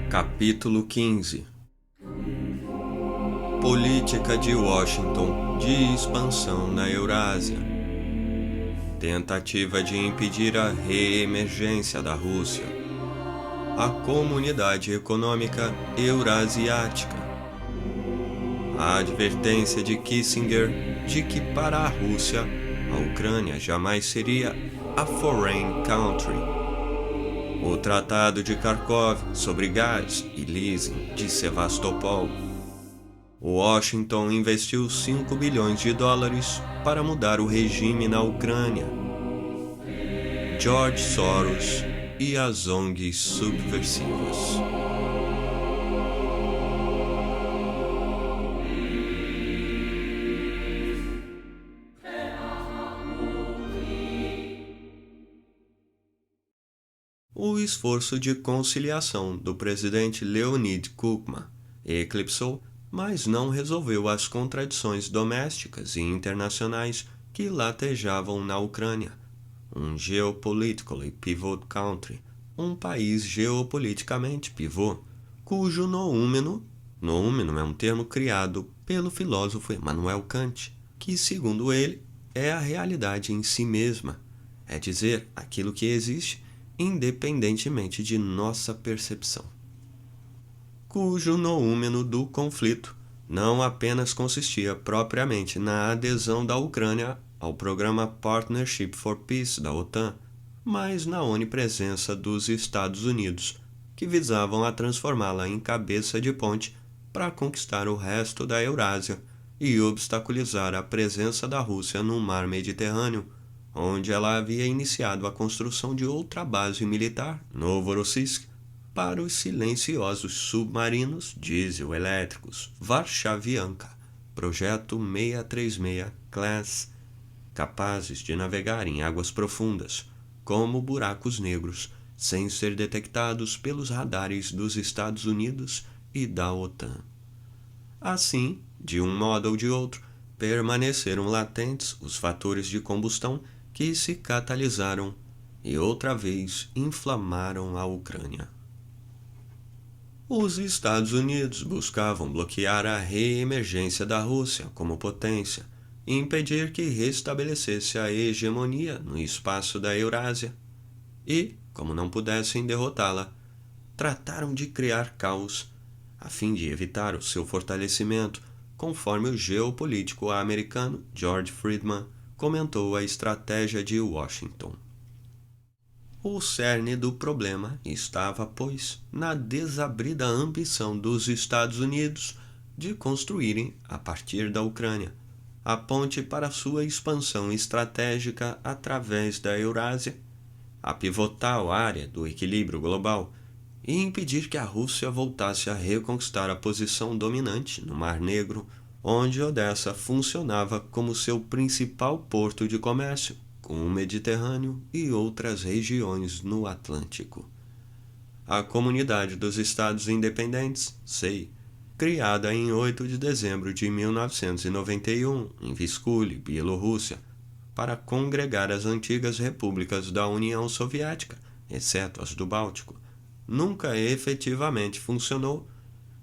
Capítulo 15. Política de Washington de expansão na Eurásia. Tentativa de impedir a reemergência da Rússia. A Comunidade Econômica Eurasiática. A advertência de Kissinger de que para a Rússia, a Ucrânia jamais seria a foreign country. O Tratado de Kharkov sobre gás e leasing de Sevastopol. Washington investiu 5 bilhões de dólares para mudar o regime na Ucrânia. George Soros e as ONGs subversivas. O esforço de conciliação do presidente Leonid Kuchma eclipsou, mas não resolveu as contradições domésticas e internacionais que latejavam na Ucrânia, um geopolitically pivot country, um país geopoliticamente pivô, cujo noúmeno é um termo criado pelo filósofo Immanuel Kant, que, segundo ele, é a realidade em si mesma, é dizer, aquilo que existe, independentemente de nossa percepção. Cujo noúmeno do conflito não apenas consistia propriamente na adesão da Ucrânia ao programa Partnership for Peace da OTAN, mas na onipresença dos Estados Unidos, que visavam a transformá-la em cabeça de ponte para conquistar o resto da Eurásia e obstaculizar a presença da Rússia no mar Mediterrâneo, onde ela havia iniciado a construção de outra base militar, Novorossiysk, para os silenciosos submarinos diesel-elétricos Warszawianka, projeto 636 Class, capazes de navegar em águas profundas, como buracos negros, sem ser detectados pelos radares dos Estados Unidos e da OTAN. Assim, de um modo ou de outro, permaneceram latentes os fatores de combustão que se catalisaram e outra vez inflamaram a Ucrânia. Os Estados Unidos buscavam bloquear a reemergência da Rússia como potência e impedir que restabelecesse a hegemonia no espaço da Eurásia. E, como não pudessem derrotá-la, trataram de criar caos, a fim de evitar o seu fortalecimento, conforme o geopolítico americano George Friedman comentou a estratégia de Washington. O cerne do problema estava, pois, na desabrida ambição dos Estados Unidos de construírem, a partir da Ucrânia, a ponte para sua expansão estratégica através da Eurásia, a pivotal área do equilíbrio global e impedir que a Rússia voltasse a reconquistar a posição dominante no Mar Negro, onde Odessa funcionava como seu principal porto de comércio com o Mediterrâneo e outras regiões no Atlântico. A Comunidade dos Estados Independentes, CEI, criada em 8 de dezembro de 1991 em Visculi, Bielorrússia, para congregar as antigas repúblicas da União Soviética, exceto as do Báltico, nunca efetivamente funcionou,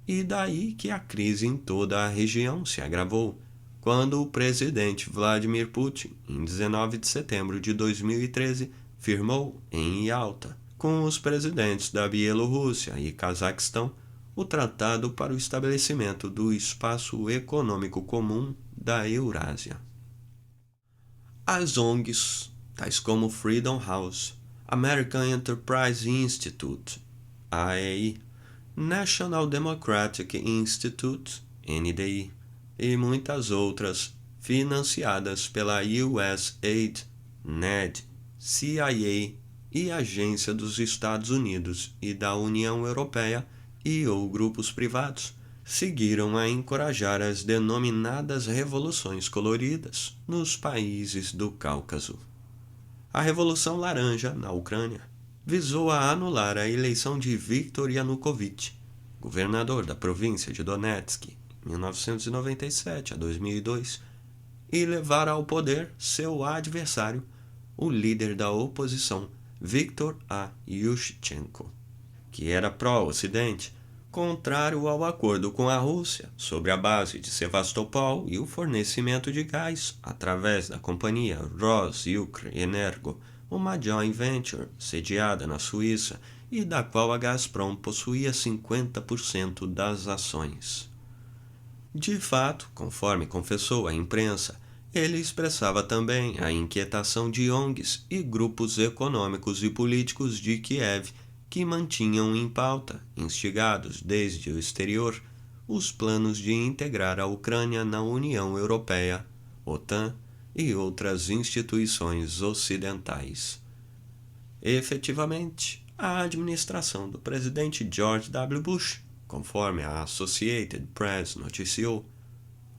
e daí que a crise em toda a região se agravou, quando o presidente Vladimir Putin, em 19 de setembro de 2013, firmou, em Yalta, com os presidentes da Bielorrússia e Cazaquistão, o Tratado para o Estabelecimento do Espaço Econômico Comum da Eurásia. As ONGs, tais como Freedom House, American Enterprise Institute, AEI, National Democratic Institute, NDI, e muitas outras, financiadas pela USAID, NED, CIA e Agência dos Estados Unidos e da União Europeia e ou grupos privados, seguiram a encorajar as denominadas revoluções coloridas nos países do Cáucaso. A Revolução Laranja, na Ucrânia, visou a anular a eleição de Viktor Yanukovych, governador da província de Donetsk, em 1997 a 2002, e levar ao poder seu adversário, o líder da oposição, Viktor A. Yushchenko, que era pró-Ocidente, Contrário ao acordo com a Rússia sobre a base de Sevastopol e o fornecimento de gás através da companhia Ros-Ukrenergo, uma joint venture sediada na Suíça e da qual a Gazprom possuía 50% das ações. De fato, conforme confessou à imprensa, ele expressava também a inquietação de ONGs e grupos econômicos e políticos de Kiev que mantinham em pauta, instigados desde o exterior, os planos de integrar a Ucrânia na União Europeia, OTAN e outras instituições ocidentais. Efetivamente, a administração do presidente George W. Bush, conforme a Associated Press noticiou,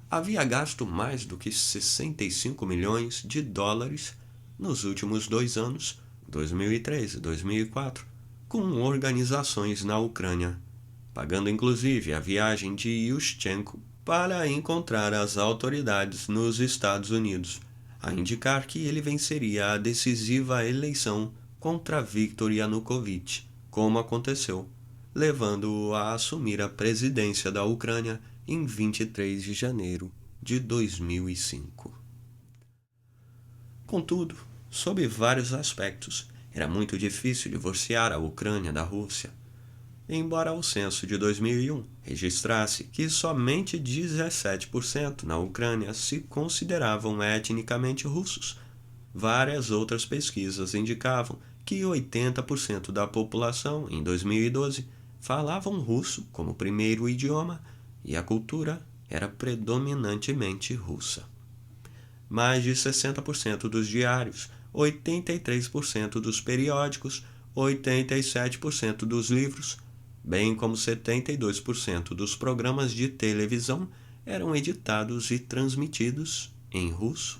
havia gasto mais do que 65 milhões de dólares nos últimos 2 anos, 2003 e 2004, com organizações na Ucrânia, pagando inclusive a viagem de Yushchenko para encontrar as autoridades nos Estados Unidos, a indicar que ele venceria a decisiva eleição contra Viktor Yanukovych, como aconteceu, levando-o a assumir a presidência da Ucrânia em 23 de janeiro de 2005. Contudo, sob vários aspectos, era muito difícil divorciar a Ucrânia da Rússia. Embora o censo de 2001 registrasse que somente 17% na Ucrânia se consideravam etnicamente russos, várias outras pesquisas indicavam que 80% da população em 2012 falavam russo como primeiro idioma e a cultura era predominantemente russa. Mais de 60% dos diários, 83% dos periódicos, 87% dos livros, bem como 72% dos programas de televisão eram editados e transmitidos em russo.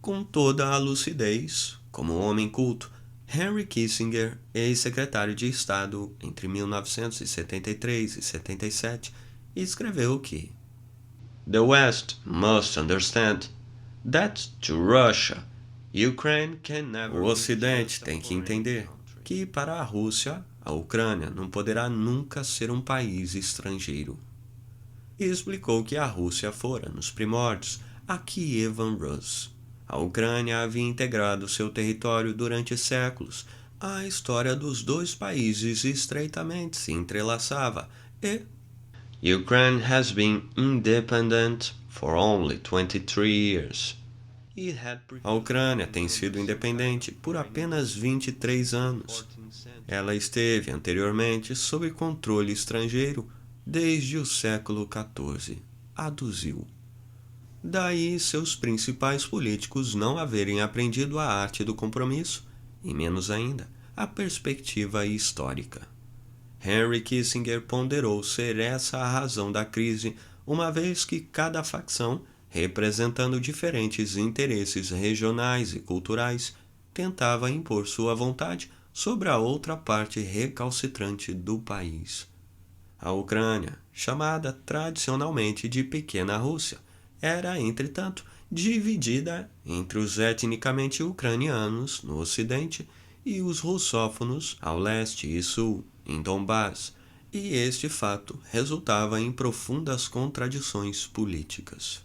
Com toda a lucidez, como homem culto, Henry Kissinger, ex-secretário de Estado entre 1973 e 77, escreveu que "The West must understand that to Russia, Ukraine can never." O Ocidente tem que entender que para a Rússia, a Ucrânia não poderá nunca ser um país estrangeiro. E explicou que a Rússia fora, nos primórdios, a Kievan Rus. A Ucrânia havia integrado seu território durante séculos. A história dos dois países estreitamente se entrelaçava e Ukraine has been independent for only 23 years. A Ucrânia tem sido independente por apenas 23 anos. Ela esteve anteriormente sob controle estrangeiro desde o século XIV, aduziu. Daí seus principais políticos não haverem aprendido a arte do compromisso, e menos ainda, a perspectiva histórica. Henry Kissinger ponderou ser essa a razão da crise, uma vez que cada facção, representando diferentes interesses regionais e culturais, tentava impor sua vontade sobre a outra parte recalcitrante do país. A Ucrânia, chamada tradicionalmente de Pequena Rússia, era, entretanto, dividida entre os etnicamente ucranianos no ocidente e os russófonos ao leste e sul, em Donbás, e este fato resultava em profundas contradições políticas.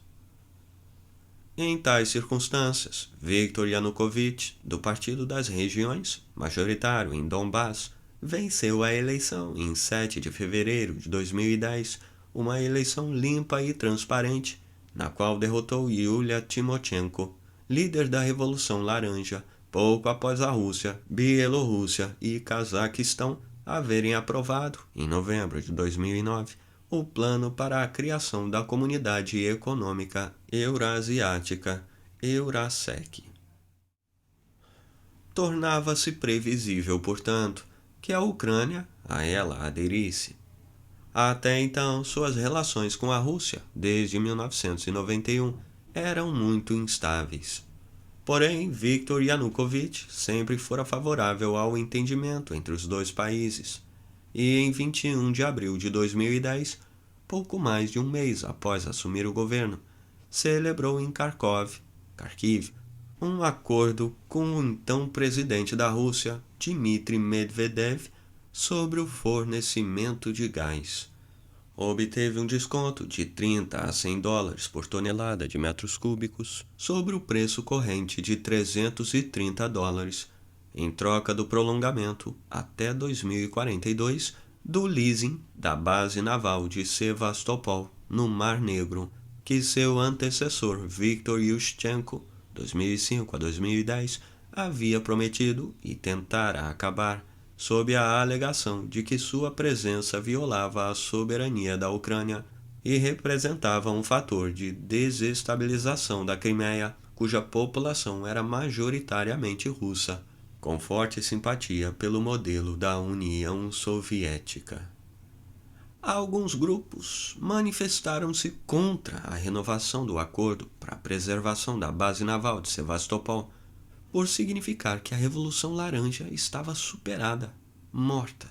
Em tais circunstâncias, Viktor Yanukovych, do Partido das Regiões, majoritário em Donbás, venceu a eleição em 7 de fevereiro de 2010, uma eleição limpa e transparente, na qual derrotou Yulia Tymoshenko, líder da Revolução Laranja, pouco após a Rússia, Bielorrússia e Cazaquistão haverem aprovado, em novembro de 2009, o plano para a criação da Comunidade Econômica Eurasiática, Eurasec. Tornava-se previsível, portanto, que a Ucrânia a ela aderisse. Até então, suas relações com a Rússia, desde 1991, eram muito instáveis. Porém, Viktor Yanukovych sempre fora favorável ao entendimento entre os dois países, e em 21 de abril de 2010, pouco mais de um mês após assumir o governo, celebrou em Kharkiv, um acordo com o então presidente da Rússia, Dmitry Medvedev, sobre o fornecimento de gás. Obteve um desconto de 30 a 100 dólares por tonelada de metros cúbicos sobre o preço corrente de 330 dólares, em troca do prolongamento até 2042 do leasing da base naval de Sevastopol, no Mar Negro, que seu antecessor Viktor Yushchenko, 2005 a 2010, havia prometido e tentara acabar, sob a alegação de que sua presença violava a soberania da Ucrânia e representava um fator de desestabilização da Crimeia, cuja população era majoritariamente russa, com forte simpatia pelo modelo da União Soviética. Alguns grupos manifestaram-se contra a renovação do acordo para a preservação da base naval de Sevastopol, por significar que a Revolução Laranja estava superada, morta.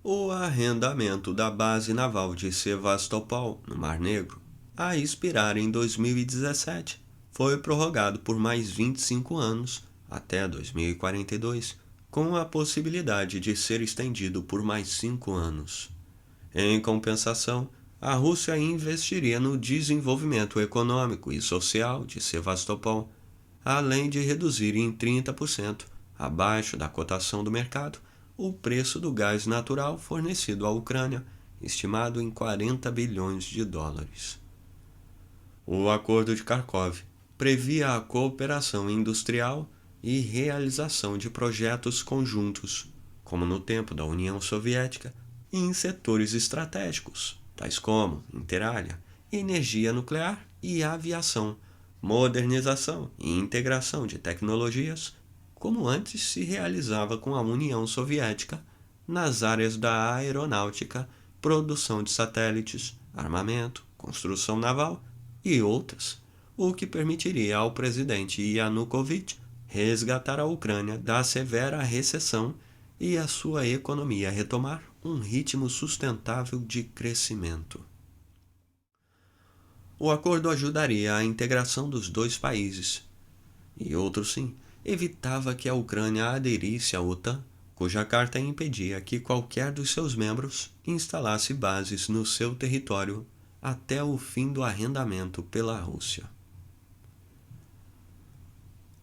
O arrendamento da base naval de Sevastopol, no Mar Negro, a expirar em 2017, foi prorrogado por mais 25 anos, até 2042, com a possibilidade de ser estendido por mais 5 anos. Em compensação, a Rússia investiria no desenvolvimento econômico e social de Sevastopol, além de reduzir em 30%, abaixo da cotação do mercado, o preço do gás natural fornecido à Ucrânia, estimado em 40 bilhões de dólares. O Acordo de Kharkov previa a cooperação industrial e realização de projetos conjuntos, como no tempo da União Soviética, em setores estratégicos, tais como Interalha, energia nuclear e aviação, modernização e integração de tecnologias, como antes se realizava com a União Soviética, nas áreas da aeronáutica, produção de satélites, armamento, construção naval e outras, o que permitiria ao presidente Yanukovych resgatar a Ucrânia da severa recessão e a sua economia retomar um ritmo sustentável de crescimento. O acordo ajudaria a integração dos dois países, e outro sim, evitava que a Ucrânia aderisse à OTAN, cuja carta impedia que qualquer dos seus membros instalasse bases no seu território até o fim do arrendamento pela Rússia.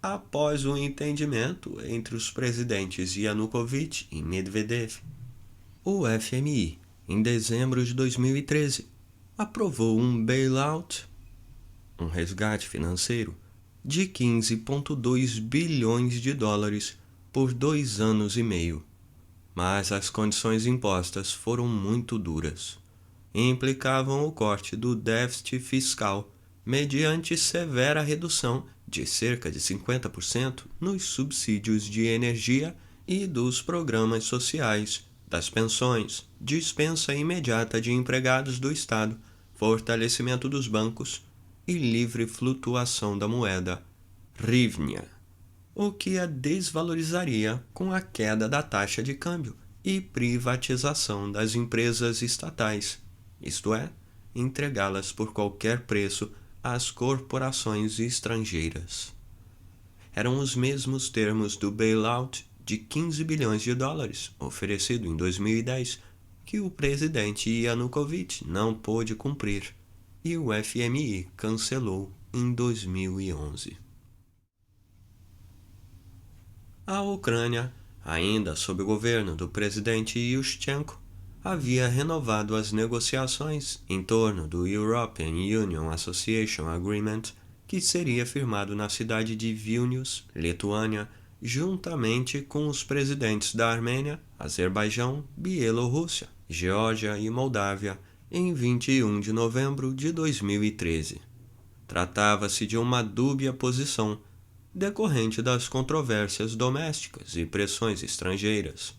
Após o entendimento entre os presidentes Yanukovych e Medvedev, o FMI, em dezembro de 2013, aprovou um bailout, um resgate financeiro, de 15,2 bilhões de dólares por 2 anos e meio. Mas as condições impostas foram muito duras. Implicavam o corte do déficit fiscal mediante severa redução de cerca de 50% nos subsídios de energia e dos programas sociais, das pensões, dispensa imediata de empregados do Estado, fortalecimento dos bancos e livre flutuação da moeda hryvnia, o que a desvalorizaria com a queda da taxa de câmbio e privatização das empresas estatais, isto é, entregá-las por qualquer preço às corporações estrangeiras. Eram os mesmos termos do bailout de 15 bilhões de dólares oferecido em 2010 que o presidente Yanukovych não pôde cumprir e o FMI cancelou em 2011. A Ucrânia, ainda sob o governo do presidente Yushchenko, havia renovado as negociações em torno do European Union Association Agreement, que seria firmado na cidade de Vilnius, Lituânia, juntamente com os presidentes da Armênia, Azerbaijão, Bielorrússia, Geórgia e Moldávia, em 21 de novembro de 2013. Tratava-se de uma dúbia posição, decorrente das controvérsias domésticas e pressões estrangeiras.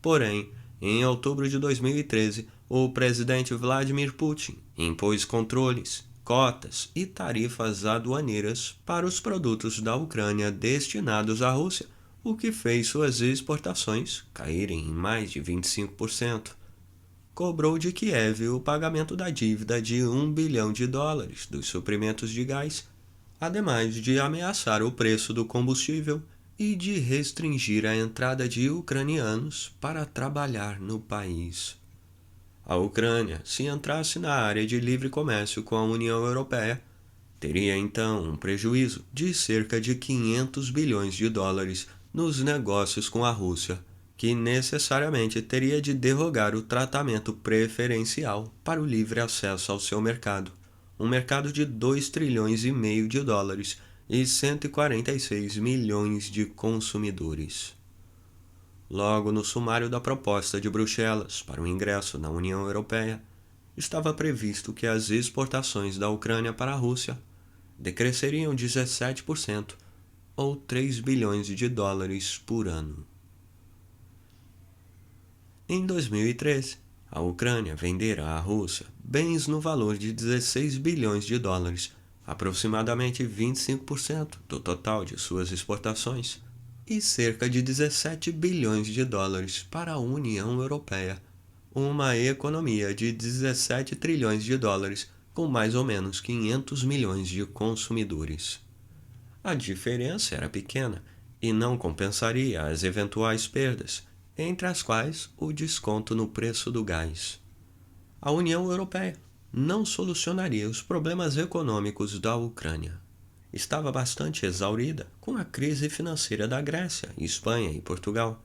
Porém, em outubro de 2013, o presidente Vladimir Putin impôs controles, cotas e tarifas aduaneiras para os produtos da Ucrânia destinados à Rússia, o que fez suas exportações caírem em mais de 25%. Cobrou de Kiev o pagamento da dívida de $1 bilhão dos suprimentos de gás, ademais de ameaçar o preço do combustível e de restringir a entrada de ucranianos para trabalhar no país. A Ucrânia, se entrasse na área de livre comércio com a União Europeia, teria então um prejuízo de cerca de 500 bilhões de dólares nos negócios com a Rússia, que necessariamente teria de derrogar o tratamento preferencial para o livre acesso ao seu mercado, um mercado de 2 trilhões e meio de dólares e 146 milhões de consumidores. Logo no sumário da proposta de Bruxelas para o ingresso na União Europeia, estava previsto que as exportações da Ucrânia para a Rússia decresceriam 17%, ou 3 bilhões de dólares por ano. Em 2013, a Ucrânia vendera à Rússia bens no valor de 16 bilhões de dólares, aproximadamente 25% do total de suas exportações, e cerca de 17 bilhões de dólares para a União Europeia, uma economia de 17 trilhões de dólares com mais ou menos 500 milhões de consumidores. A diferença era pequena e não compensaria as eventuais perdas, entre as quais o desconto no preço do gás. A União Europeia não solucionaria os problemas econômicos da Ucrânia. Estava bastante exaurida com a crise financeira da Grécia, Espanha e Portugal,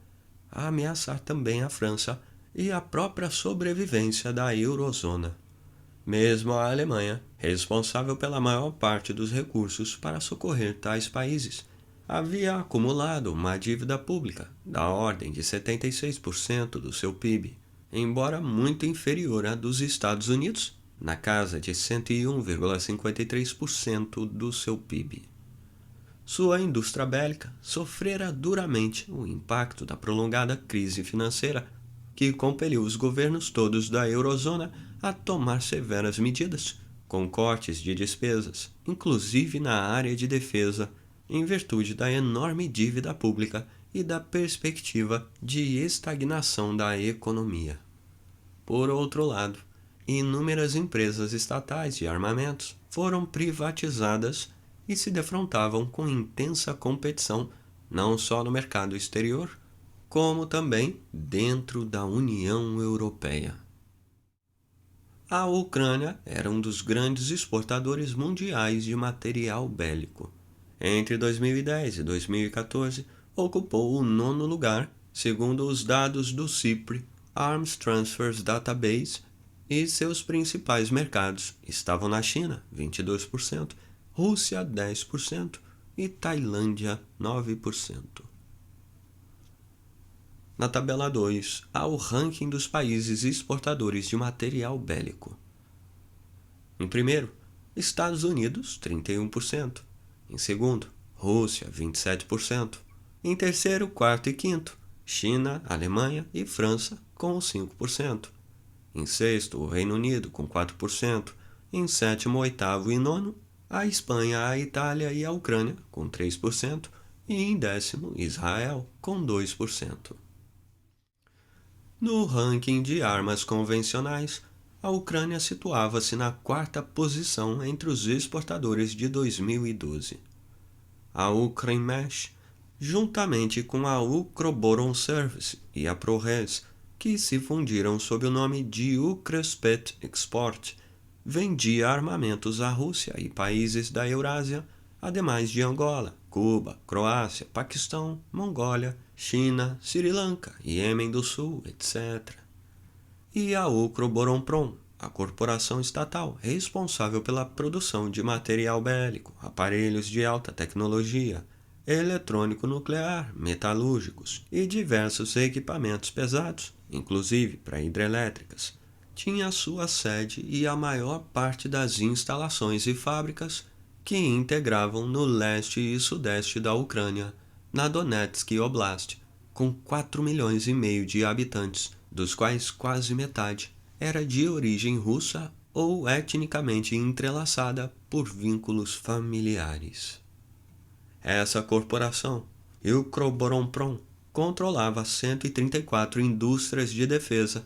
a ameaçar também a França e a própria sobrevivência da eurozona. Mesmo a Alemanha, responsável pela maior parte dos recursos para socorrer tais países, havia acumulado uma dívida pública da ordem de 76% do seu PIB, embora muito inferior à dos Estados Unidos, na casa de 101,53% do seu PIB. Sua indústria bélica sofrera duramente o impacto da prolongada crise financeira, que compeliu os governos todos da eurozona a tomar severas medidas, com cortes de despesas, inclusive na área de defesa, em virtude da enorme dívida pública e da perspectiva de estagnação da economia. Por outro lado, inúmeras empresas estatais de armamentos foram privatizadas e se defrontavam com intensa competição não só no mercado exterior, como também dentro da União Europeia. A Ucrânia era um dos grandes exportadores mundiais de material bélico. Entre 2010 e 2014, ocupou o 9º lugar, segundo os dados do SIPRI, Arms Transfers Database, e seus principais mercados estavam na China, 22%, Rússia, 10% e Tailândia, 9%. Na tabela 2, há o ranking dos países exportadores de material bélico. Em primeiro, Estados Unidos, 31%. Em segundo, Rússia, 27%. Em terceiro, quarto e quinto, China, Alemanha e França, com 5%. Em sexto, o Reino Unido, com 4%. Em sétimo, oitavo e nono, a Espanha, a Itália e a Ucrânia, com 3%. E em décimo, Israel, com 2%. No ranking de armas convencionais, a Ucrânia situava-se na 4ª posição entre os exportadores de 2012. A Ukrenmesh, juntamente com a Ukroboron Service e a ProRes, que se fundiram sob o nome de Ukrespet Export, vendia armamentos à Rússia e países da Eurásia, ademais de Angola, Cuba, Croácia, Paquistão, Mongólia, China, Sri Lanka, Iêmen do Sul, etc. E a Ukroboronprom, a corporação estatal responsável pela produção de material bélico, aparelhos de alta tecnologia, eletrônico nuclear, metalúrgicos e diversos equipamentos pesados, inclusive para hidrelétricas, tinha sua sede e a maior parte das instalações e fábricas que integravam no leste e sudeste da Ucrânia, na Donetsk Oblast, com 4 milhões e meio de habitantes, dos quais quase metade era de origem russa ou etnicamente entrelaçada por vínculos familiares. Essa corporação, Ukroboronprom, controlava 134 indústrias de defesa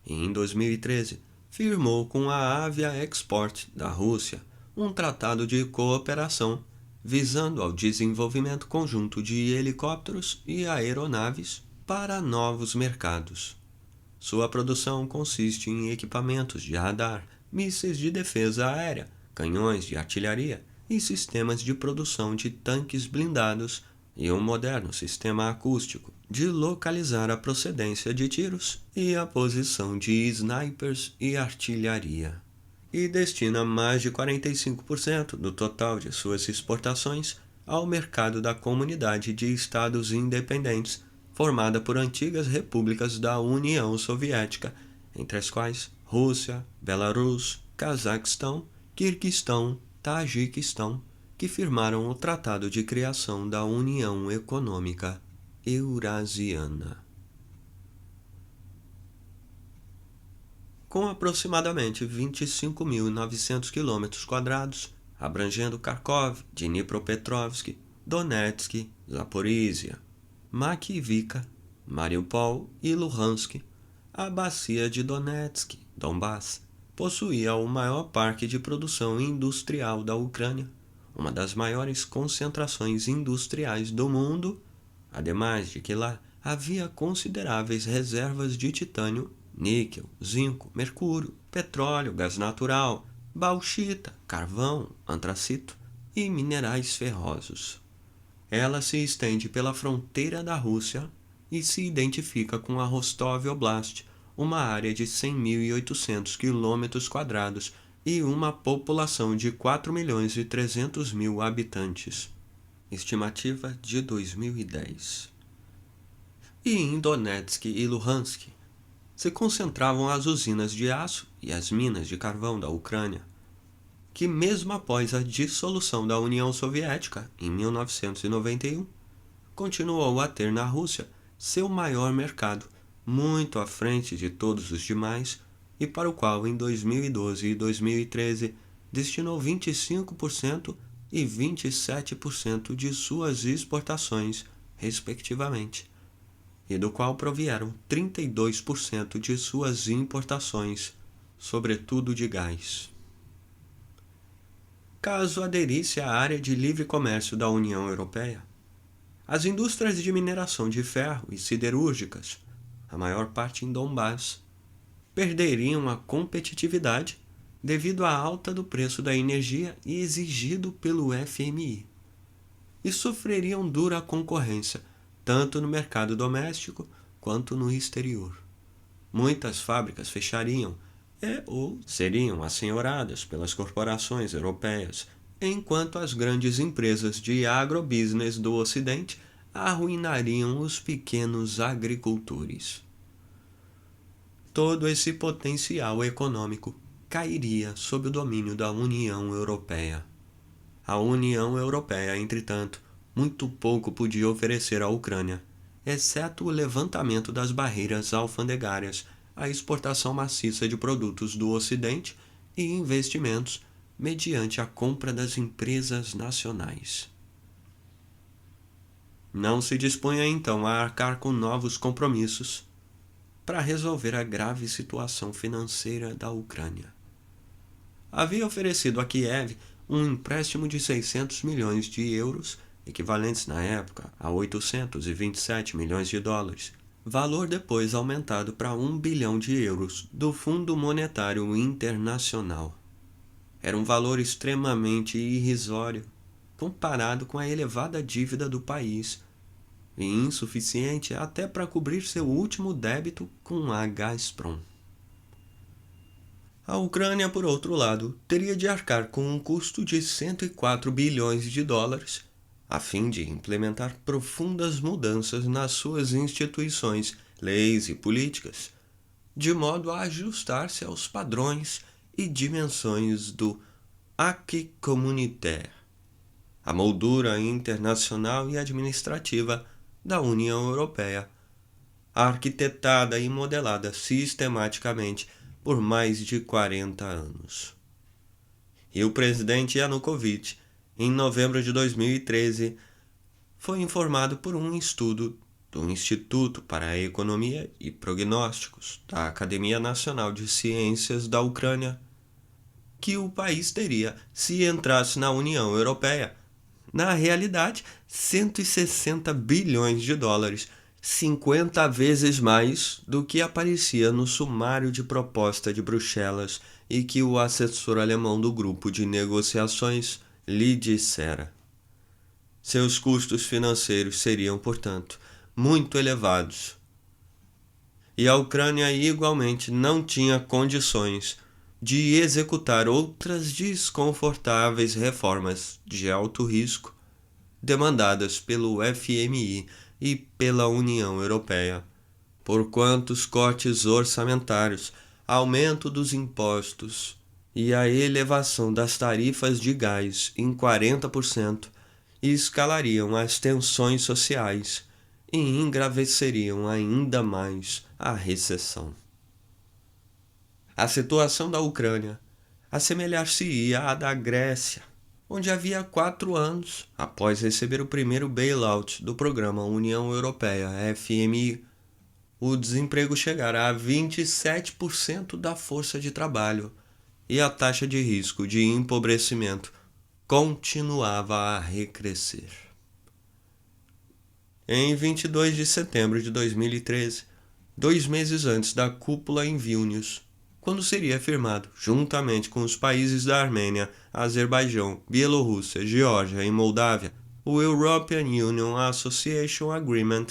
e, em 2013, firmou com a Avia Export da Rússia um tratado de cooperação visando ao desenvolvimento conjunto de helicópteros e aeronaves para novos mercados. Sua produção consiste em equipamentos de radar, mísseis de defesa aérea, canhões de artilharia e sistemas de produção de tanques blindados e um moderno sistema acústico de localizar a procedência de tiros e a posição de snipers e artilharia. E destina mais de 45% do total de suas exportações ao mercado da Comunidade de Estados Independentes, formada por antigas repúblicas da União Soviética, entre as quais Rússia, Belarus, Cazaquistão, Quirguistão, Tajiquistão, que firmaram o Tratado de Criação da União Econômica Eurasiana. Com aproximadamente 25.900 km², abrangendo Kharkov, Dnipropetrovsk, Donetsk, Zaporizhia, Makivka, Mariupol e Luhansk, a bacia de Donetsk, Donbass, possuía o maior parque de produção industrial da Ucrânia, uma das maiores concentrações industriais do mundo, ademais de que lá havia consideráveis reservas de titânio, níquel, zinco, mercúrio, petróleo, gás natural, bauxita, carvão, antracito e minerais ferrosos. Ela se estende pela fronteira da Rússia e se identifica com a Rostov Oblast, uma área de 100.800 km² e uma população de 4.300.000 habitantes. Estimativa de 2010. E em Donetsk e Luhansk se concentravam as usinas de aço e as minas de carvão da Ucrânia, que mesmo após a dissolução da União Soviética em 1991, continuou a ter na Rússia seu maior mercado, muito à frente de todos os demais, e para o qual em 2012 e 2013 destinou 25% e 27% de suas exportações, respectivamente, e do qual provieram 32% de suas importações, sobretudo de gás. Caso aderisse à área de livre comércio da União Europeia, as indústrias de mineração de ferro e siderúrgicas, a maior parte em Donbass, perderiam a competitividade devido à alta do preço da energia exigido pelo FMI, e sofreriam dura concorrência tanto no mercado doméstico quanto no exterior. Muitas fábricas fechariam ou seriam assenhoradas pelas corporações europeias, enquanto as grandes empresas de agrobusiness do Ocidente arruinariam os pequenos agricultores. Todo esse potencial econômico cairia sob o domínio da União Europeia. A União Europeia, entretanto, muito pouco podia oferecer à Ucrânia, exceto o levantamento das barreiras alfandegárias, a exportação maciça de produtos do Ocidente e investimentos mediante a compra das empresas nacionais. Não se dispunha então a arcar com novos compromissos para resolver a grave situação financeira da Ucrânia. Havia oferecido a Kiev um empréstimo de 600 milhões de euros, equivalentes na época a 827 milhões de dólares, valor depois aumentado para 1 bilhão de euros do Fundo Monetário Internacional. Era um valor extremamente irrisório, comparado com a elevada dívida do país, e insuficiente até para cobrir seu último débito com a Gazprom. A Ucrânia, por outro lado, teria de arcar com um custo de 104 bilhões de dólares, a fim de implementar profundas mudanças nas suas instituições, leis e políticas, de modo a ajustar-se aos padrões e dimensões do acquis communautaire, a moldura internacional e administrativa da União Europeia, arquitetada e modelada sistematicamente por mais de 40 anos. E o presidente Yanukovych, em novembro de 2013, foi informado por um estudo do Instituto para a Economia e Prognósticos da Academia Nacional de Ciências da Ucrânia que o país teria, se entrasse na União Europeia, Na realidade, 160 bilhões de dólares, 50 vezes mais do que aparecia no sumário de proposta de Bruxelas e que o assessor alemão do grupo de negociações lhe dissera. Seus custos financeiros seriam, portanto, muito elevados. E a Ucrânia igualmente não tinha condições de executar outras desconfortáveis reformas de alto risco demandadas pelo FMI e pela União Europeia, porquanto os cortes orçamentários, aumento dos impostos e a elevação das tarifas de gás em 40% escalariam as tensões sociais e engraveceriam ainda mais a recessão. A situação da Ucrânia assemelhar-se-ia à da Grécia, onde havia 4 anos, após receber o primeiro bailout do programa União Europeia FMI, o desemprego chegara a 27% da força de trabalho e a taxa de risco de empobrecimento continuava a recrescer. Em 22 de setembro de 2013, 2 meses antes da cúpula em Vilnius, quando seria firmado, juntamente com os países da Armênia, Azerbaijão, Bielorrússia, Geórgia e Moldávia, o European Union Association Agreement,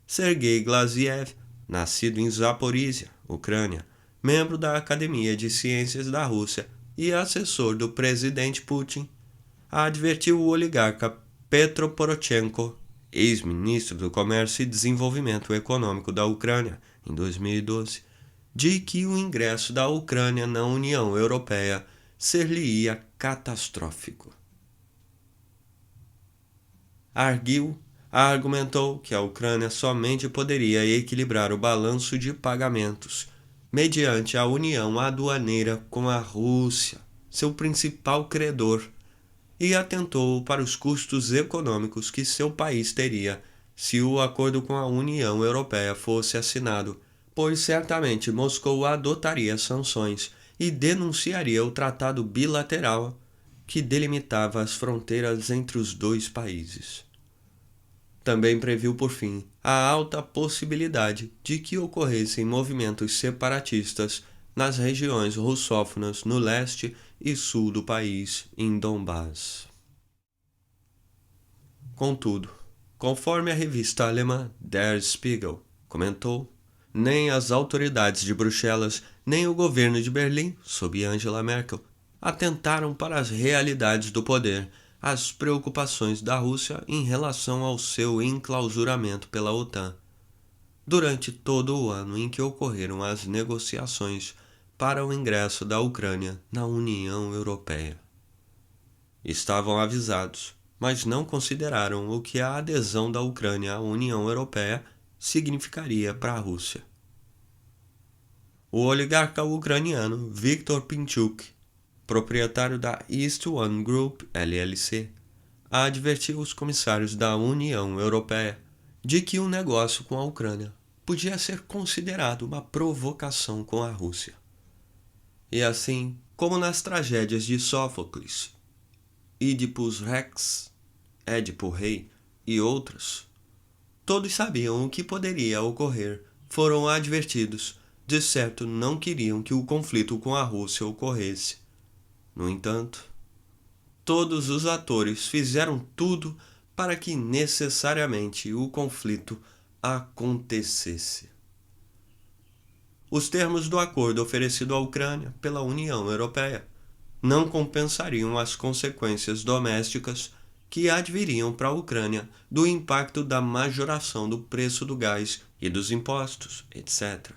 Sergei Glaziev, nascido em Zaporizhia, Ucrânia, membro da Academia de Ciências da Rússia e assessor do presidente Putin, advertiu o oligarca Petro Poroshenko, ex-ministro do Comércio e Desenvolvimento Econômico da Ucrânia, em 2012, de que o ingresso da Ucrânia na União Europeia ser-lhe-ia catastrófico. Argumentou que a Ucrânia somente poderia equilibrar o balanço de pagamentos mediante a união aduaneira com a Rússia, seu principal credor, e atentou para os custos econômicos que seu país teria se o acordo com a União Europeia fosse assinado, pois certamente Moscou adotaria sanções e denunciaria o tratado bilateral que delimitava as fronteiras entre os dois países. Também previu, por fim, a alta possibilidade de que ocorressem movimentos separatistas nas regiões russófonas no leste e sul do país, em Donbás. Contudo, conforme a revista alemã Der Spiegel comentou, nem as autoridades de Bruxelas, nem o governo de Berlim, sob Angela Merkel, atentaram para as realidades do poder, as preocupações da Rússia em relação ao seu enclausuramento pela OTAN, durante todo o ano em que ocorreram as negociações para o ingresso da Ucrânia na União Europeia. Estavam avisados, mas não consideraram o que a adesão da Ucrânia à União Europeia significaria para a Rússia. O oligarca ucraniano Viktor Pinchuk, proprietário da East One Group LLC, advertiu os comissários da União Europeia de que o negócio com a Ucrânia podia ser considerado uma provocação com a Rússia. E assim, como nas tragédias de Sófocles, Ídipus Rex, Édipo Rei e outras, todos sabiam o que poderia ocorrer, foram advertidos, de certo não queriam que o conflito com a Rússia ocorresse. No entanto, todos os atores fizeram tudo para que necessariamente o conflito acontecesse. Os termos do acordo oferecido à Ucrânia pela União Europeia não compensariam as consequências domésticas que adviriam para a Ucrânia do impacto da majoração do preço do gás e dos impostos, etc.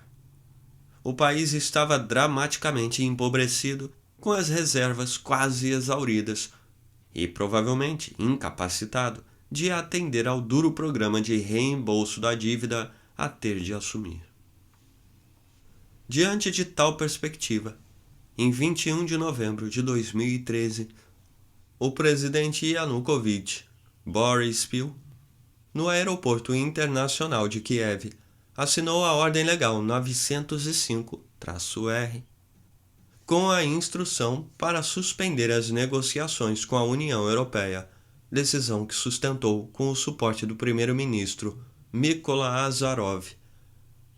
O país estava dramaticamente empobrecido, com as reservas quase exauridas e provavelmente incapacitado de atender ao duro programa de reembolso da dívida a ter de assumir. Diante de tal perspectiva, em 21 de novembro de 2013, o presidente Yanukovych, Boris Pilh, no aeroporto internacional de Kiev, assinou a Ordem Legal 905-R, com a instrução para suspender as negociações com a União Europeia decisão que sustentou com o suporte do primeiro-ministro Mykola Azarov,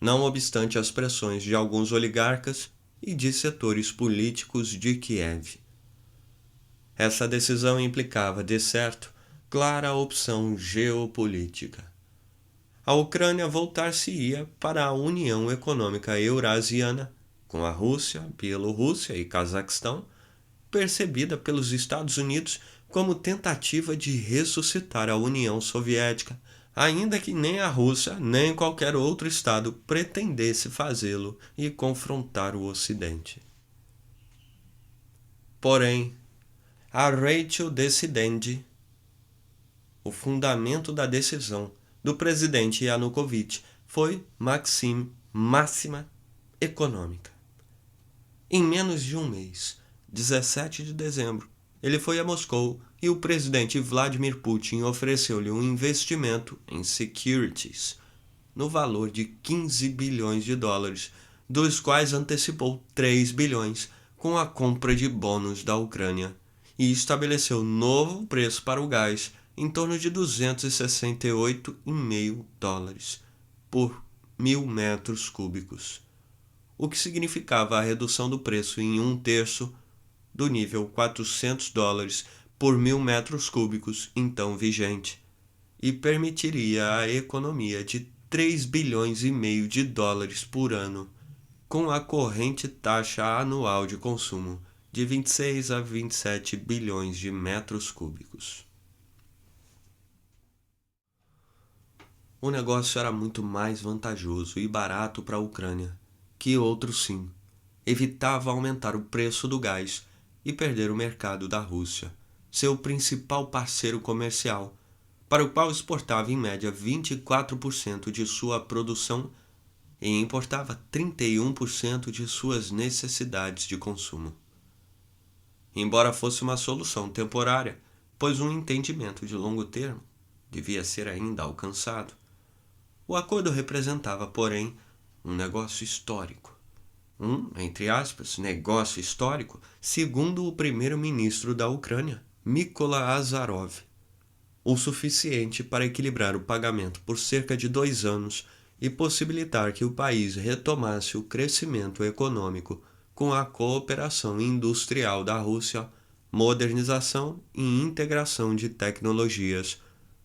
não obstante as pressões de alguns oligarcas e de setores políticos de Kiev. Essa decisão implicava, de certo, clara opção geopolítica. A Ucrânia voltar-se-ia para a União Econômica Eurasiana, com a Rússia, Bielorrússia e Cazaquistão, percebida pelos Estados Unidos como tentativa de ressuscitar a União Soviética, ainda que nem a Rússia nem qualquer outro Estado pretendesse fazê-lo e confrontar o Ocidente. Porém, a ratio decidendi, o fundamento da decisão do presidente Yanukovych, foi máxima econômica. Em menos de um mês, 17 de dezembro, ele foi a Moscou e o presidente Vladimir Putin ofereceu-lhe um investimento em securities no valor de 15 bilhões de dólares, dos quais antecipou 3 bilhões com a compra de bônus da Ucrânia e estabeleceu novo preço para o gás em torno de $268,5 por 1.000 metros cúbicos, o que significava a redução do preço em 1/3 do nível $400 por 1.000 metros cúbicos então vigente, e permitiria a economia de 3 bilhões e meio de dólares por ano, com a corrente taxa anual de consumo de 26 a 27 bilhões de metros cúbicos. O negócio era muito mais vantajoso e barato para a Ucrânia que outros sim. Evitava aumentar o preço do gás e perder o mercado da Rússia, seu principal parceiro comercial, para o qual exportava em média 24% de sua produção e importava 31% de suas necessidades de consumo. Embora fosse uma solução temporária, pois um entendimento de longo termo devia ser ainda alcançado, o acordo representava, porém, um negócio histórico. Entre aspas, negócio histórico, segundo o primeiro-ministro da Ucrânia, Mykola Azarov. O suficiente para equilibrar o pagamento por cerca de 2 anos e possibilitar que o país retomasse o crescimento econômico com a cooperação industrial da Rússia, modernização e integração de tecnologias,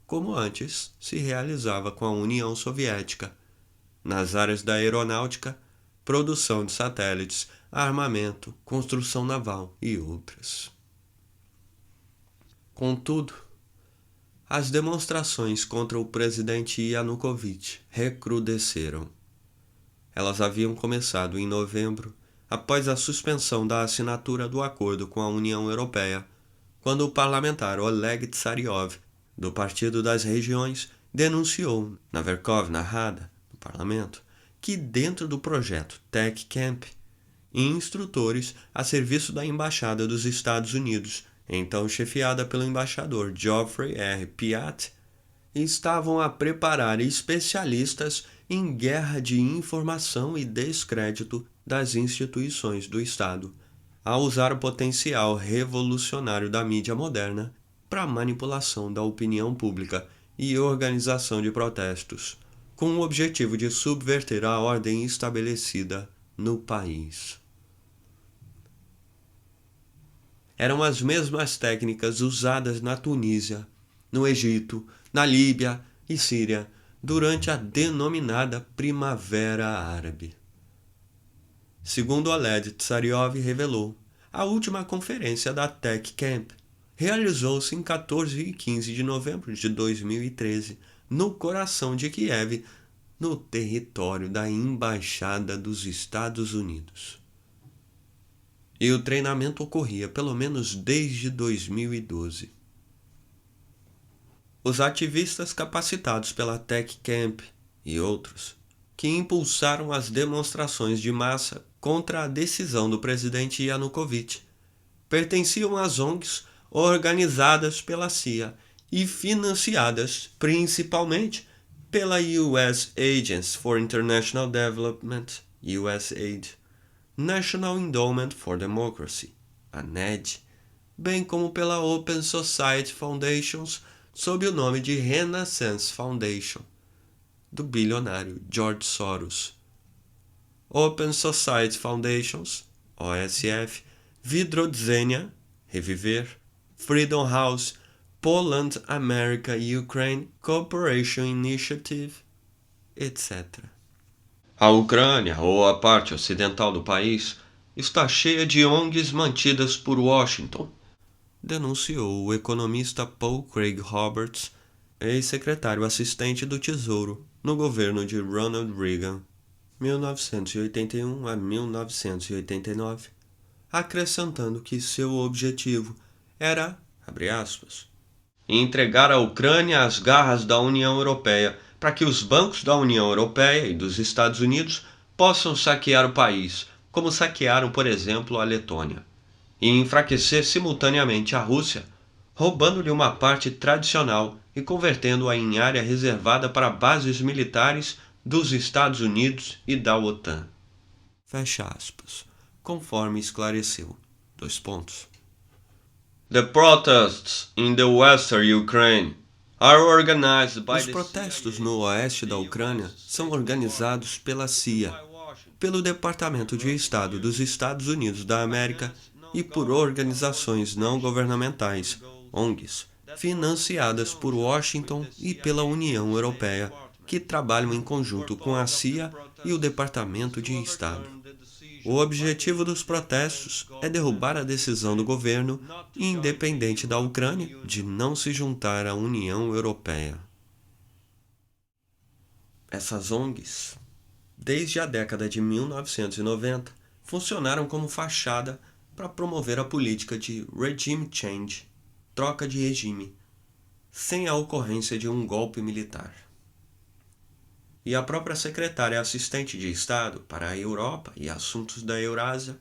como antes se realizava com a União Soviética, nas áreas da aeronáutica, produção de satélites, armamento, construção naval e outras. Contudo, as demonstrações contra o presidente Yanukovych recrudesceram. Elas haviam começado em novembro, após a suspensão da assinatura do acordo com a União Europeia, quando o parlamentar Oleg Tsaryov, do Partido das Regiões, denunciou na Verkhovna Rada, no parlamento, que dentro do projeto Tech Camp, instrutores a serviço da Embaixada dos Estados Unidos, então chefiada pelo embaixador Geoffrey R. Piatt, estavam a preparar especialistas em guerra de informação e descrédito das instituições do Estado, a usar o potencial revolucionário da mídia moderna para manipulação da opinião pública e organização de protestos, com o objetivo de subverter a ordem estabelecida no país. Eram as mesmas técnicas usadas na Tunísia, no Egito, na Líbia e Síria durante a denominada Primavera Árabe. Segundo Oleg Tsaryov revelou, a última conferência da Tech Camp realizou-se em 14 e 15 de novembro de 2013, no coração de Kiev, no território da Embaixada dos Estados Unidos. E o treinamento ocorria pelo menos desde 2012. Os ativistas capacitados pela Tech Camp e outros, que impulsaram as demonstrações de massa contra a decisão do presidente Yanukovych, pertenciam às ONGs organizadas pela CIA e financiadas principalmente pela US Agency for International Development, USAID, National Endowment for Democracy, a NED, bem como pela Open Society Foundations sob o nome de Renaissance Foundation, do bilionário George Soros. Open Society Foundations, OSF, Vidrodzenia, Reviver, Freedom House, Poland, America, Ukraine, Cooperation Initiative, etc. A Ucrânia, ou a parte ocidental do país, está cheia de ONGs mantidas por Washington, denunciou o economista Paul Craig Roberts, ex-secretário assistente do Tesouro no governo de Ronald Reagan, 1981 a 1989, acrescentando que seu objetivo era, abre aspas, entregar a Ucrânia às garras da União Europeia para que os bancos da União Europeia e dos Estados Unidos possam saquear o país, como saquearam, por exemplo, a Letônia, e enfraquecer simultaneamente a Rússia, roubando-lhe uma parte tradicional e convertendo-a em área reservada para bases militares dos Estados Unidos e da OTAN. Fecha aspas. Conforme esclareceu. The protests in the western Ukraine are organized by Os protestos no oeste da Ucrânia são organizados pela CIA, pelo Departamento de Estado dos Estados Unidos da América e por organizações não governamentais, ONGs, financiadas por Washington e pela União Europeia, que trabalham em conjunto com a CIA e o Departamento de Estado. O objetivo dos protestos é derrubar a decisão do governo independente da Ucrânia de não se juntar à União Europeia. Essas ONGs, desde a década de 1990, funcionaram como fachada para promover a política de regime change, troca de regime, sem a ocorrência de um golpe militar. E a própria secretária assistente de Estado para a Europa e Assuntos da Eurásia,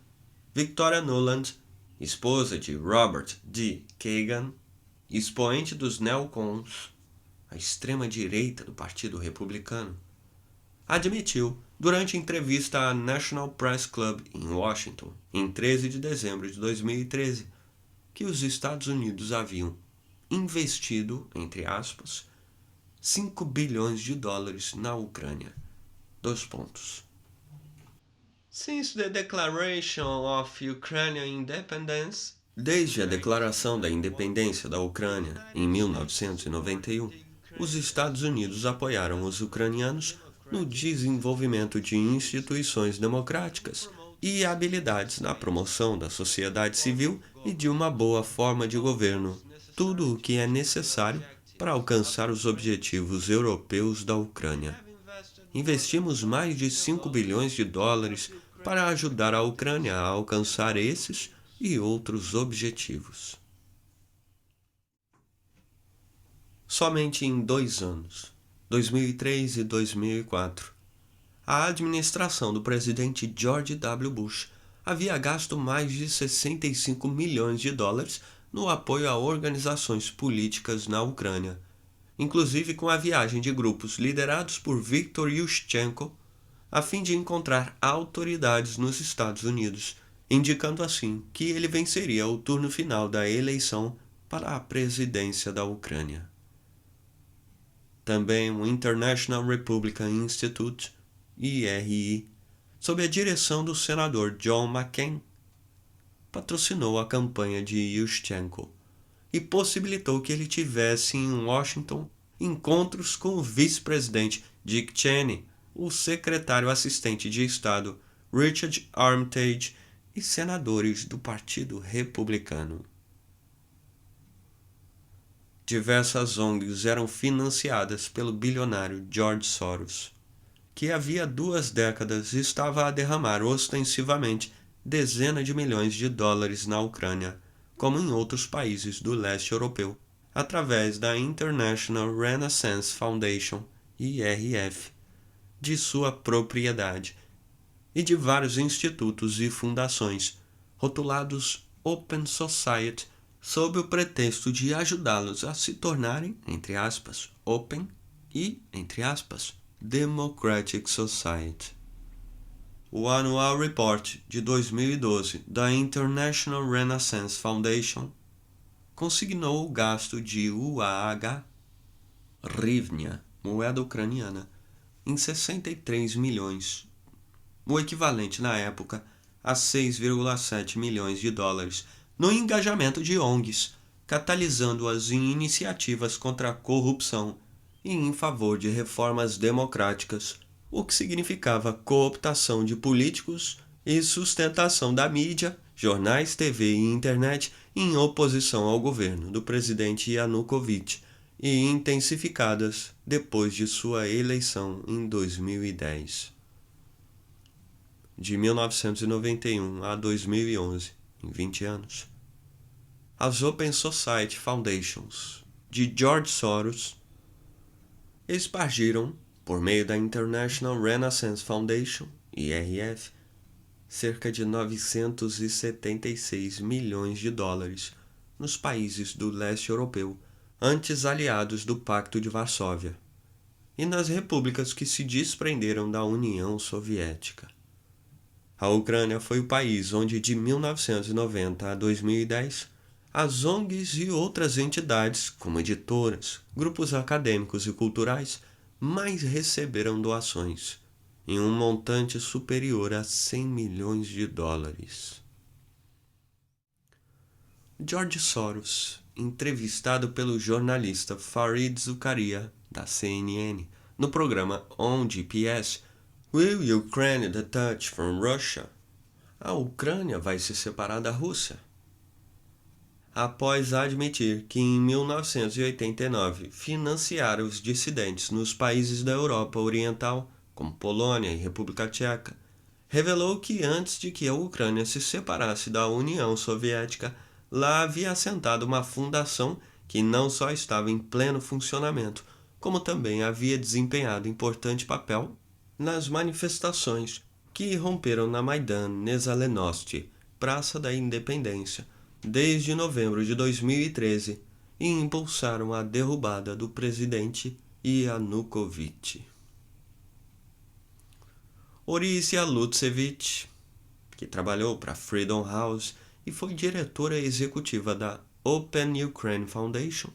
Victoria Nuland, esposa de Robert D. Kagan, expoente dos neocons, a extrema-direita do Partido Republicano, admitiu, durante entrevista à National Press Club em Washington, em 13 de dezembro de 2013, que os Estados Unidos haviam investido, entre aspas, 5 bilhões de dólares na Ucrânia. Since the declaration of Ukrainian independence, desde a declaração da independência da Ucrânia em 1991, os Estados Unidos apoiaram os ucranianos no desenvolvimento de instituições democráticas e habilidades na promoção da sociedade civil e de uma boa forma de governo, tudo o que é necessário para alcançar os objetivos europeus da Ucrânia. Investimos mais de 5 bilhões de dólares para ajudar a Ucrânia a alcançar esses e outros objetivos. Somente em 2 anos, 2003 e 2004, a administração do presidente George W. Bush havia gasto mais de 65 milhões de dólares no apoio a organizações políticas na Ucrânia, inclusive com a viagem de grupos liderados por Viktor Yushchenko, a fim de encontrar autoridades nos Estados Unidos, indicando assim que ele venceria o turno final da eleição para a presidência da Ucrânia. Também o International Republican Institute, IRI, sob a direção do senador John McCain, patrocinou a campanha de Yushchenko e possibilitou que ele tivesse em Washington encontros com o vice-presidente Dick Cheney, o secretário assistente de Estado Richard Armitage e senadores do Partido Republicano. Diversas ONGs eram financiadas pelo bilionário George Soros, que havia 2 décadas estava a derramar ostensivamente dezenas de milhões de dólares na Ucrânia, como em outros países do leste europeu, através da International Renaissance Foundation, IRF, de sua propriedade, e de vários institutos e fundações, rotulados Open Society, sob o pretexto de ajudá-los a se tornarem, entre aspas, Open e, entre aspas, Democratic Society. O Annual Report de 2012 da International Renaissance Foundation consignou o gasto de UAH, hryvnia, moeda ucraniana, em 63 milhões, o equivalente na época a 6,7 milhões de dólares, no engajamento de ONGs, catalisando-as em iniciativas contra a corrupção e em favor de reformas democráticas, o que significava cooptação de políticos e sustentação da mídia, jornais, TV e internet em oposição ao governo do presidente Yanukovych e intensificadas depois de sua eleição em 2010. De 1991 a 2011, em 20 anos, as Open Society Foundations de George Soros espargiram, por meio da International Renaissance Foundation, IRF, cerca de 976 milhões de dólares nos países do leste europeu, antes aliados do Pacto de Varsóvia, e nas repúblicas que se desprenderam da União Soviética. A Ucrânia foi o país onde, de 1990 a 2010, as ONGs e outras entidades, como editoras, grupos acadêmicos e culturais, mais receberam doações, em um montante superior a 100 milhões de dólares. George Soros, entrevistado pelo jornalista Fareed Zakaria, da CNN, no programa On GPS, Will Ukraine detach from Russia? A Ucrânia vai se separar da Rússia? Após admitir que em 1989 financiara os dissidentes nos países da Europa Oriental, como Polônia e República Tcheca, revelou que antes de que a Ucrânia se separasse da União Soviética, lá havia assentado uma fundação que não só estava em pleno funcionamento, como também havia desempenhado importante papel nas manifestações que irromperam na Maidan Nezalenosti, Praça da Independência, desde novembro de 2013 e impulsaram a derrubada do presidente Yanukovych. Orysia Lutsevich, que trabalhou para Freedom House e foi diretora executiva da Open Ukraine Foundation,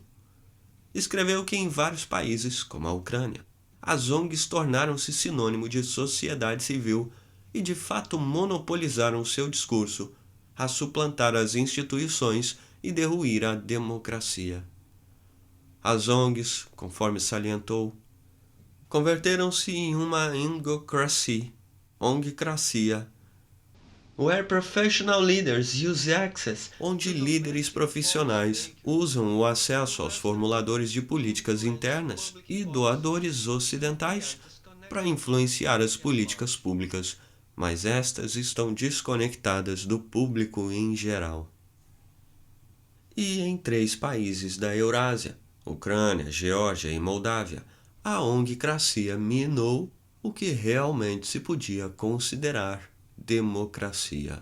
escreveu que em vários países, como a Ucrânia, as ONGs tornaram-se sinônimo de sociedade civil e de fato monopolizaram seu discurso a suplantar as instituições e derruir a democracia. As ONGs, conforme salientou, converteram-se em uma ongcracia, where professional leaders use access, onde líderes profissionais usam o acesso aos formuladores de políticas internas e doadores ocidentais para influenciar as políticas públicas, mas estas estão desconectadas do público em geral. E em 3 países da Eurásia, Ucrânia, Geórgia e Moldávia, a ongcracia minou o que realmente se podia considerar democracia.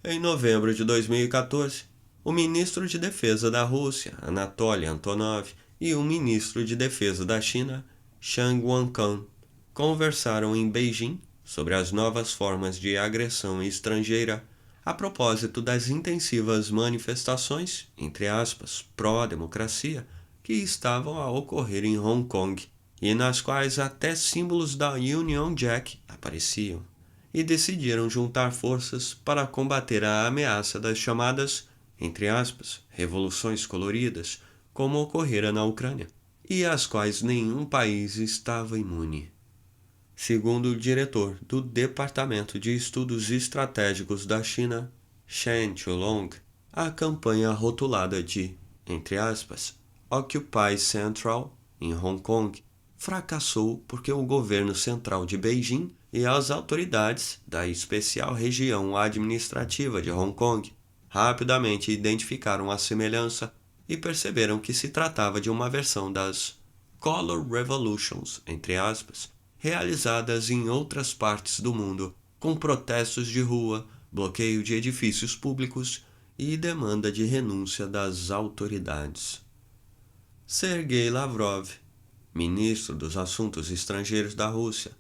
Em novembro de 2014, o ministro de Defesa da Rússia, Anatoly Antonov, e o ministro de Defesa da China, Zhang Wanquan, conversaram em Beijing sobre as novas formas de agressão estrangeira a propósito das intensivas manifestações, entre aspas, pró-democracia, que estavam a ocorrer em Hong Kong, e nas quais até símbolos da Union Jack apareciam, e decidiram juntar forças para combater a ameaça das chamadas, entre aspas, revoluções coloridas, como ocorrera na Ucrânia, e às quais nenhum país estava imune. Segundo o diretor do Departamento de Estudos Estratégicos da China, Shen Chulong, a campanha rotulada de, entre aspas, Occupy Central, em Hong Kong, fracassou porque o governo central de Beijing e as autoridades da especial região administrativa de Hong Kong rapidamente identificaram a semelhança e perceberam que se tratava de uma versão das Color Revolutions, entre aspas, realizadas em outras partes do mundo, com protestos de rua, bloqueio de edifícios públicos e demanda de renúncia das autoridades. Sergei Lavrov, ministro dos Assuntos Estrangeiros da Rússia,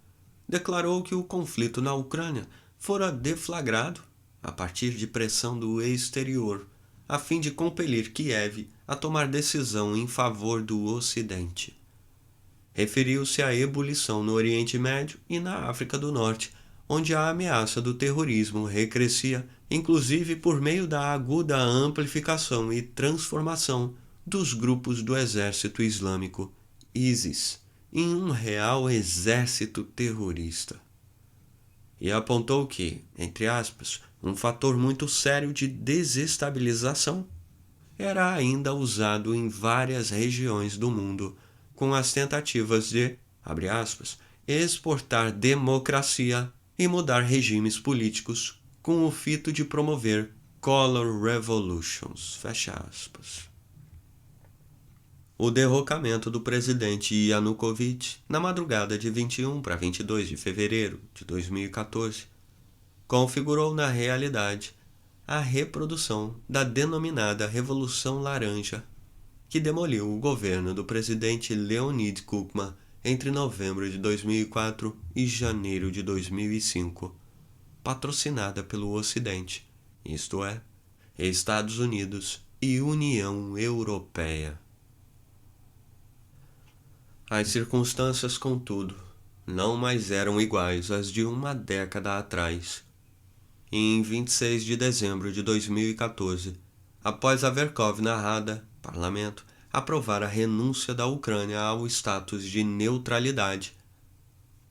declarou que o conflito na Ucrânia fora deflagrado a partir de pressão do exterior, a fim de compelir Kiev a tomar decisão em favor do Ocidente. Referiu-se à ebulição no Oriente Médio e na África do Norte, onde a ameaça do terrorismo recrescia, inclusive por meio da aguda amplificação e transformação dos grupos do Exército Islâmico, ISIS, em um real exército terrorista. E apontou que, entre aspas, um fator muito sério de desestabilização era ainda usado em várias regiões do mundo, com as tentativas de, abre aspas, exportar democracia e mudar regimes políticos com o fito de promover color revolutions, fecha aspas. O derrocamento do presidente Yanukovych na madrugada de 21 para 22 de fevereiro de 2014 configurou na realidade a reprodução da denominada Revolução Laranja, que demoliu o governo do presidente Leonid Kukma entre novembro de 2004 e janeiro de 2005, patrocinada pelo Ocidente, isto é, Estados Unidos e União Europeia. As circunstâncias, contudo, não mais eram iguais às de uma década atrás. E em 26 de dezembro de 2014, após a Verkhovna Rada, parlamento, aprovar a renúncia da Ucrânia ao status de neutralidade,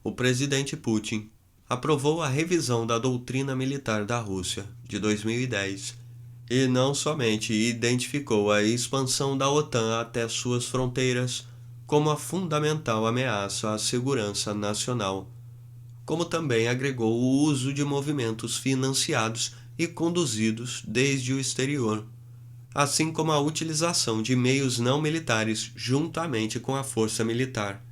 o presidente Putin aprovou a revisão da doutrina militar da Rússia de 2010 e não somente identificou a expansão da OTAN até suas fronteiras como a fundamental ameaça à segurança nacional, como também agregou o uso de movimentos financiados e conduzidos desde o exterior, assim como a utilização de meios não militares juntamente com a força militar,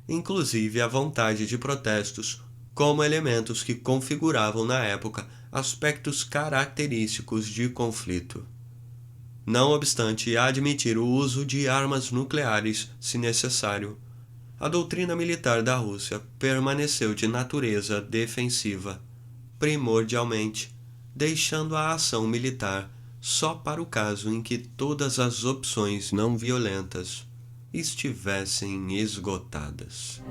inclusive a vontade de protestos, como elementos que configuravam na época aspectos característicos de conflito. Não obstante admitir o uso de armas nucleares, se necessário, a doutrina militar da Rússia permaneceu de natureza defensiva, primordialmente, deixando a ação militar só para o caso em que todas as opções não violentas estivessem esgotadas.